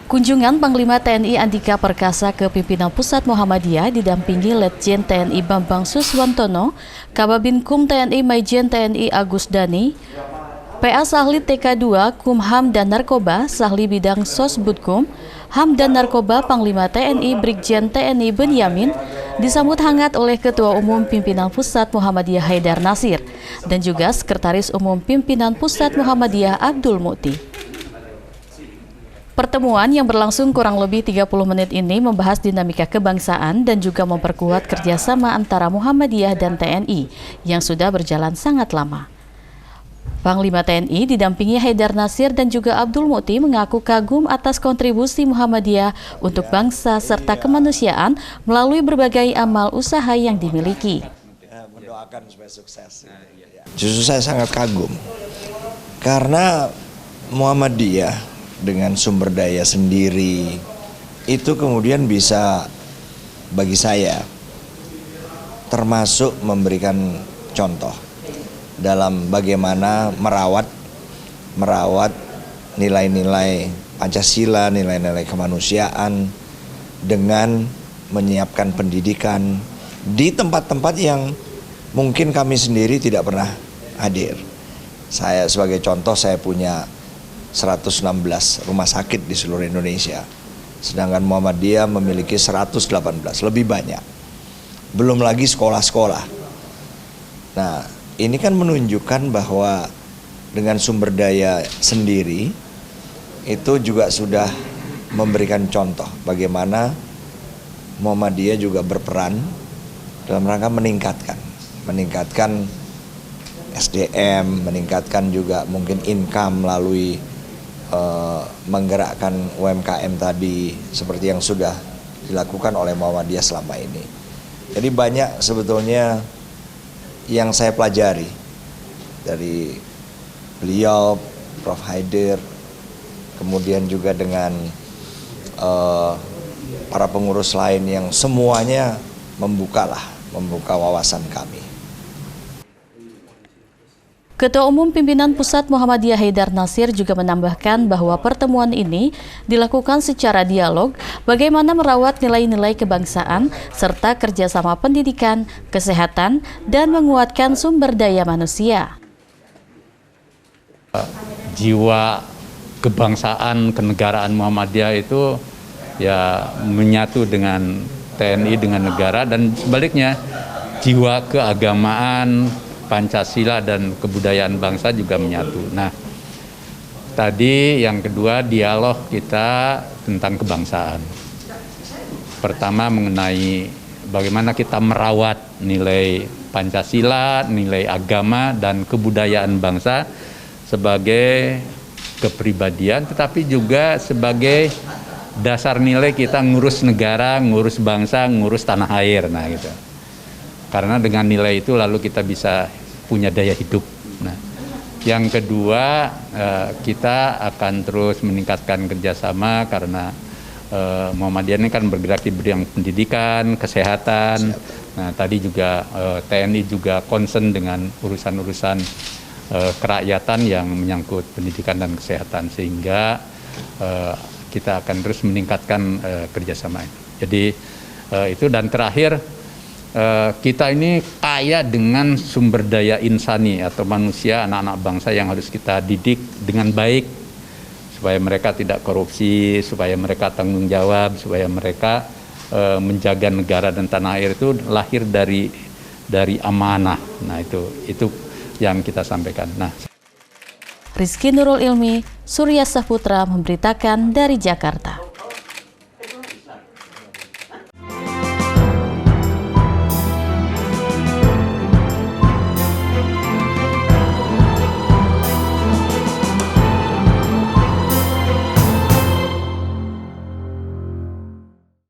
Kunjungan Panglima TNI Andika Perkasa ke pimpinan Pusat Muhammadiyah didampingi Letjen TNI Bambang Suswantono, Kababinkum TNI Maijen TNI Agus Dani, PA Sahli TK2 Kumham dan Narkoba, Sahli Bidang Sosbudkum, HAM dan Narkoba Panglima TNI Brigjen TNI Benyamin, disambut hangat oleh Ketua Umum Pimpinan Pusat Muhammadiyah Haidar Nasir dan juga Sekretaris Umum Pimpinan Pusat Muhammadiyah Abdul Mukti. Pertemuan yang berlangsung kurang lebih 30 menit ini membahas dinamika kebangsaan dan juga memperkuat kerjasama antara Muhammadiyah dan TNI yang sudah berjalan sangat lama. Panglima TNI didampingi Haidar Nasir dan juga Abdul Mukti mengaku kagum atas kontribusi Muhammadiyah untuk bangsa serta kemanusiaan melalui berbagai amal usaha yang dimiliki. Mendoakan supaya sukses. Justru saya sangat kagum karena Muhammadiyah dengan sumber daya sendiri itu kemudian bisa bagi saya termasuk memberikan contoh dalam bagaimana merawat nilai-nilai Pancasila, nilai-nilai kemanusiaan dengan menyiapkan pendidikan di tempat-tempat yang mungkin kami sendiri tidak pernah hadir. Saya sebagai contoh, saya punya 116 rumah sakit di seluruh Indonesia, sedangkan Muhammadiyah memiliki 118, lebih banyak. Belum lagi sekolah-sekolah. Nah, ini kan menunjukkan bahwa dengan sumber daya sendiri itu juga sudah memberikan contoh bagaimana Muhammadiyah juga berperan dalam rangka meningkatkan SDM, meningkatkan juga mungkin income melalui menggerakkan UMKM tadi seperti yang sudah dilakukan oleh Muhammadiyah selama ini. Jadi banyak sebetulnya yang saya pelajari dari beliau, Prof. Haidar, kemudian juga dengan para pengurus lain yang semuanya membuka wawasan kami. Ketua Umum Pimpinan Pusat Muhammadiyah Haidar Nasir juga menambahkan bahwa pertemuan ini dilakukan secara dialog bagaimana merawat nilai-nilai kebangsaan serta kerjasama pendidikan, kesehatan, dan menguatkan sumber daya manusia. Jiwa kebangsaan kenegaraan Muhammadiyah itu ya menyatu dengan TNI, dengan negara, dan sebaliknya jiwa keagamaan Pancasila dan kebudayaan bangsa juga menyatu. Nah, tadi yang kedua dialog kita tentang kebangsaan. Pertama mengenai bagaimana kita merawat nilai Pancasila, nilai agama dan kebudayaan bangsa sebagai kepribadian, tetapi juga sebagai dasar nilai kita ngurus negara, ngurus bangsa, ngurus tanah air. Nah, gitu. Karena dengan nilai itu lalu kita bisa punya daya hidup. Nah, yang kedua kita akan terus meningkatkan kerjasama karena Muhammadiyah ini kan bergerak di bidang pendidikan, kesehatan. Nah, tadi juga TNI juga concern dengan urusan-urusan kerakyatan yang menyangkut pendidikan dan kesehatan, sehingga kita akan terus meningkatkan kerjasama ini. Jadi itu, dan terakhir kita ini kaya dengan sumber daya insani atau manusia, anak-anak bangsa yang harus kita didik dengan baik supaya mereka tidak korupsi, supaya mereka tanggung jawab, supaya mereka menjaga negara dan tanah air itu lahir dari amanah. Nah, itu yang kita sampaikan. Nah, Rizky Nurul Ilmi, Surya Saputra memberitakan dari Jakarta.